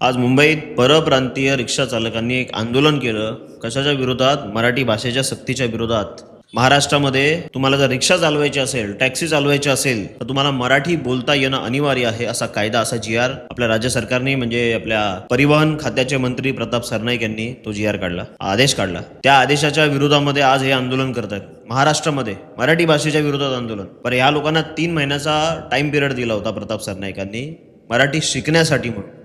आज मुंबईत परप्रांतीय रिक्षा चालकांनी एक आंदोलन केलं. कशाच्या विरोधात? मराठी भाषेच्या सक्तीच्या विरोधात. महाराष्ट्रामध्ये तुम्हाला जर रिक्षा चालवायची असेल, टॅक्सी चालवायची असेल, तर तुम्हाला मराठी बोलता येणं अनिवार्य आहे, असा कायदा, असा जी.आर. आपल्या राज्य सरकारने म्हणजे आपल्या परिवहन खात्याचे मंत्री प्रताप सरनाईक यांनी तो जी.आर. काढला, आदेश काढला. त्या आदेशाच्या विरोधामध्ये आज हे आंदोलन करत आहेत महाराष्ट्रामध्ये, मराठी भाषेच्या विरोधात आंदोलन. पण ह्या लोकांना 3 महिन्याचा टाइम पिरियड दिला होता प्रताप सरनाईकांनी मराठी शिकण्यासाठी म्हणून,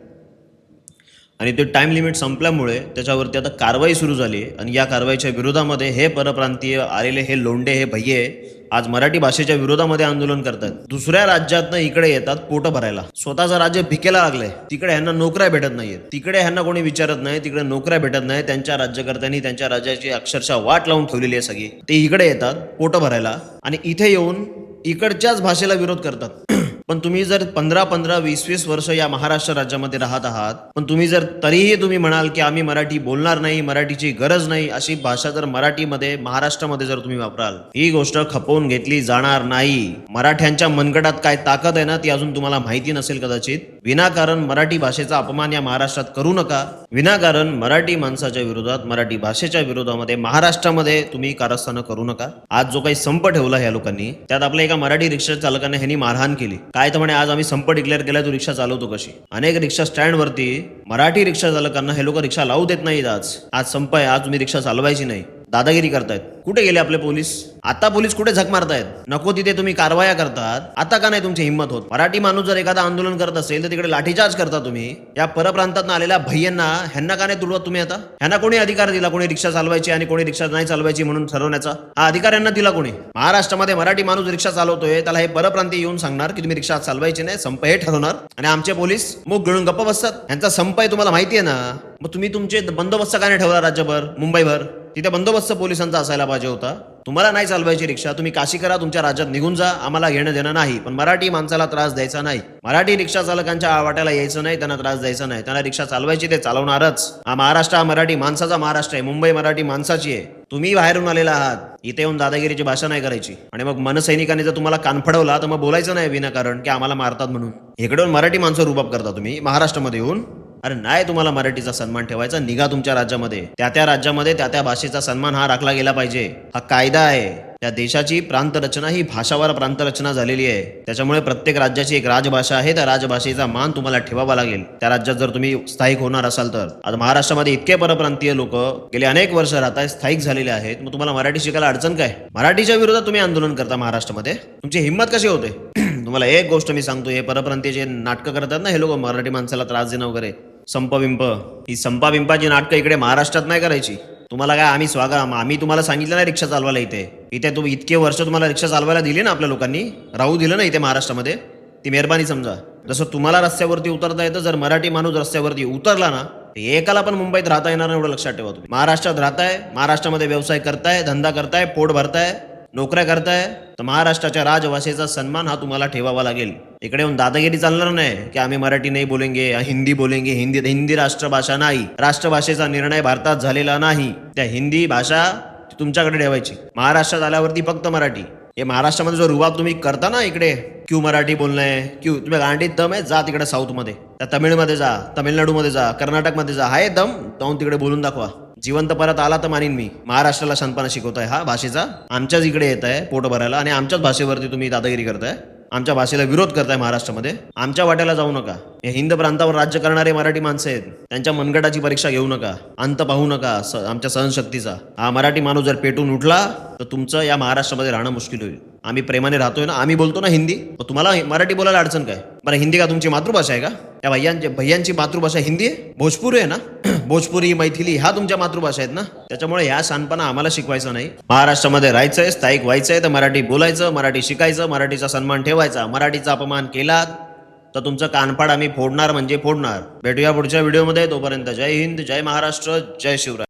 आणि ते टाइम लिमिट संपल्यामुळे त्याच्यावरती आता कारवाई सुरू झाली. आणि या कारवाईच्या विरोधामध्ये हे परप्रांतीय आलेले हे लोंडे, हे भैये आज मराठी भाषेच्या विरोधामध्ये आंदोलन करतात. दुसऱ्या राज्यातनं इकडे येतात पोट भरायला. स्वतःचं राज्य भिकेला लागलंय. तिकडे ह्यांना नोकऱ्या भेटत नाहीये, तिकडे ह्यांना कोणी विचारत नाही, तिकडे नोकऱ्या भेटत नाही. त्यांच्या राज्यकर्त्यांनी त्यांच्या राज्याची अक्षरशः वाट लावून ठेवलेली आहे सगळी. ते इकडे येतात पोट भरायला आणि इथे येऊन इकडच्याच भाषेला विरोध करतात. पण तुम्ही जर 15-15, 20-20 वर्ष या महाराष्ट्र राज्यामध्ये राहत आहात, पण तुम्ही जर तरीही तुम्ही म्हणाल की आम्ही मराठी बोलणार नाही, मराठीची गरज नाही, अशी भाषा जर मराठीमध्ये महाराष्ट्रामध्ये जर तुम्ही वापराल, ही गोष्ट खपवून घेतली जाणार नाही. मराठ्यांच्या मनगटात काय ताकद आहे ना, ती अजून तुम्हाला माहिती नसेल कदाचित. विनाकारण मराठी भाषेचा अपमान या महाराष्ट्रात करू नका. विनाकारण मराठी माणसाच्या विरोधात, मराठी भाषेच्या विरोधामध्ये महाराष्ट्रामध्ये तुम्ही कारस्थानं करू नका. आज जो काही संप ठेवला ह्या लोकांनी, त्यात आपल्या एका मराठी रिक्षा चालकाने ह्यांनी मारहाण केली. काय तर म्हणे, आज आम्ही संप डिक्लेअर केला, तू रिक्षा चालवतो कशी? अनेक रिक्षा स्टँडवरती मराठी रिक्षा चालकांना हे लोक रिक्षा लावू देत नाहीत. आज संप आहे, आज तुम्ही रिक्षा चालवायची नाही. दादागिरी करतायत. कुठे गेले आपले पोलीस? आता पोलीस कुठे झक मारतायत? नको तिथे तुम्ही कारवाया करतात. आता का नाही तुमची हिंमत होत? मराठी माणूस जर एखादा आंदोलन करत असेल तर तिकडे लाठीचार्ज करता तुम्ही. या परप्रांतात आलेल्या भैयांना, ह्यांना का नाही तुडवत तुम्ही? आता ह्यांना कोणी अधिकार दिला, कोणी रिक्षा चालवायची आणि कोणी रिक्षा नाही चालवायची म्हणून ठरवण्याचा? हा अधिकार यांना दिला कोणी? महाराष्ट्रामध्ये मराठी माणूस रिक्षा चालवतोय, त्याला हे परप्रांतीय येऊन सांगणार की तुम्ही रिक्षा चालवायची नाही, संप हे ठरवणार, आणि आमचे पोलीस मुख गिळून गप्प बसतात. यांचा संप आहे तुम्हाला माहिती आहे ना, मग तुम्ही तुमचे बंदोबस्त का नाही ठेवला राज्यभर, मुंबईभर? तिथे बंदोबस्त पोलिसांचा असायला पाहिजे होता. तुम्हाला नाही चालवायची रिक्षा, तुम्ही काशी करा, तुमच्या राज्यात निघून जा, आम्हाला घेणं देणं नाही. पण मराठी माणसाला त्रास द्यायचा नाही. मराठी रिक्षा चालकांच्या वाट्याला यायचं नाही, त्यांना त्रास द्यायचा नाही. त्यांना रिक्षा चालवायची, ते चालवणारच. हा महाराष्ट्र हा मराठी माणसाचा महाराष्ट्र आहे. मुंबई मराठी माणसाची आहे. तुम्ही बाहेरून आलेला आहात, इथे येऊन दादागिरीची भाषा नाही करायची. आणि मग मनसैनिकांनी जर तुम्हाला कान फडवला तर मग बोलायचं नाही विनाकारण की आम्हाला मारतात म्हणून. इकडे मराठी माणसं रुबाब करता तुम्ही महाराष्ट्रामध्ये येऊन. अरे नाही, तुम्हाला मराठीचा सन्मान ठेवायचा, निघा तुमच्या राज्यामध्ये. त्या राज्यामध्ये त्या भाषेचा सन्मान हा राखला गेला पाहिजे. हा कायदा आहे. त्या देशाची प्रांतरचना ही भाषावर प्रांतरचना झालेली आहे. त्याच्यामुळे प्रत्येक राज्याची एक राजभाषा आहे. त्या राजभाषेचा मान तुम्हाला ठेवावा लागेल त्या राज्यात जर तुम्ही स्थायिक होणार असाल तर. आता महाराष्ट्रामध्ये इतके परप्रांतीय लोक गेले अनेक वर्ष राहत आहेत, स्थायिक झालेले आहेत. मग तुम्हाला मराठी शिकायला अडचण काय? मराठीच्या विरोधात तुम्ही आंदोलन करता महाराष्ट्रामध्ये, तुमची हिंमत कशी होते? तुम्हाला एक गोष्ट मी सांगतो, हे परप्रांतीय जे नाटकं करतात ना हे लोक, मराठी माणसाला त्रास देणं वगैरे, संप-बिंप, ही संपा-बिंपाची नाटकं इकडे महाराष्ट्रात नाही करायची. तुम्हाला काय आम्ही तुम्हाला सांगितलं नाही रिक्षा चालवायला इथे तुम्ही इतके वर्ष तुम्हाला रिक्षा चालवायला दिली ना आपल्या लोकांनी, राहू दिलं ना इथे महाराष्ट्रामध्ये, ती मेहरबानी समजा. जसं तुम्हाला रस्त्यावरती उतरता येतं, जर मराठी माणूस रस्त्यावरती उतरला ना, एकाला पण मुंबईत राहता येणार नाही, एवढं लक्षात ठेवा तुम्ही. महाराष्ट्रात राहताय, महाराष्ट्रामध्ये व्यवसाय करताय, धंदा करताय, पोट भरताय, नोकऱ्या करताय, तर महाराष्ट्राच्या राजभाषेचा सन्मान हा तुम्हाला ठेवावा लागेल. इकडे येऊन दादागिरी चालणार नाही की आम्ही मराठी नाही बोलेंगे, हिंदी बोलेंगे. हिंदी राष्ट्रभाषा नाही. राष्ट्रभाषेचा निर्णय भारतात झालेला नाही. त्या हिंदी भाषा तुमच्याकडे ठेवायची. महाराष्ट्रात आल्यावरती फक्त मराठी. हे महाराष्ट्रामध्ये जो रुबाब तुम्ही करता ना इकडे, क्यू मराठी बोलणं, क्यू तुम्ही गांडीत दम आहे, जा तिकडे साऊथमध्ये, त्या तमिळमध्ये जा, तमिळनाडूमध्ये जा, कर्नाटकमध्ये जा, हाय दम, जाऊन तिकडे बोलून दाखवा. जिवंत परत आला तर मानीन मी. महाराष्ट्राला शानपणा शिकवताय हा भाषेचा, आमच्याच इकडे येत आहे पोट भरायला, आणि आमच्याच भाषेवरती तुम्ही दादागिरी करताय, आमच्या भाषेला विरोध करताय महाराष्ट्रामध्ये. आमच्या वाट्याला जाऊ नका. हे हिंद प्रांतावर राज्य करणारे मराठी माणसं आहेत, त्यांच्या मनगटाची परीक्षा घेऊ नका, अंत पाहू नका आमच्या सहनशक्तीचा. हा मराठी माणूस जर पेटून उठला तर तुमचं या महाराष्ट्रामध्ये राहणं मुश्किल होईल. आम्ही प्रेमाने राहतोय ना, आम्ही बोलतो ना हिंदी, तुम्हाला मराठी बोलायला अडचण काय? बरं, हिंदी का तुमची मातृभाषा आहे का? त्या भैयांची मातृभाषा हिंदी आहे, भोजपुरी आहे ना, भोजपुरी, मैथिली ह्या तुमच्या मातृभाषा आहेत ना. त्याच्यामुळे ह्या शानपणा आम्हाला शिकवायचा नाही. महाराष्ट्रामध्ये राहायचंय, स्थायिक व्हायचंय तर मराठी बोलायचं, मराठी शिकायचं, मराठीचा सन्मान ठेवायचा. मराठीचा अपमान केलात तर तुमचं कानफाड आम्ही फोडणार म्हणजे फोडणार. भेटूया पुढच्या व्हिडिओमध्ये. तोपर्यंत जय हिंद, जय महाराष्ट्र, जय शिवराय.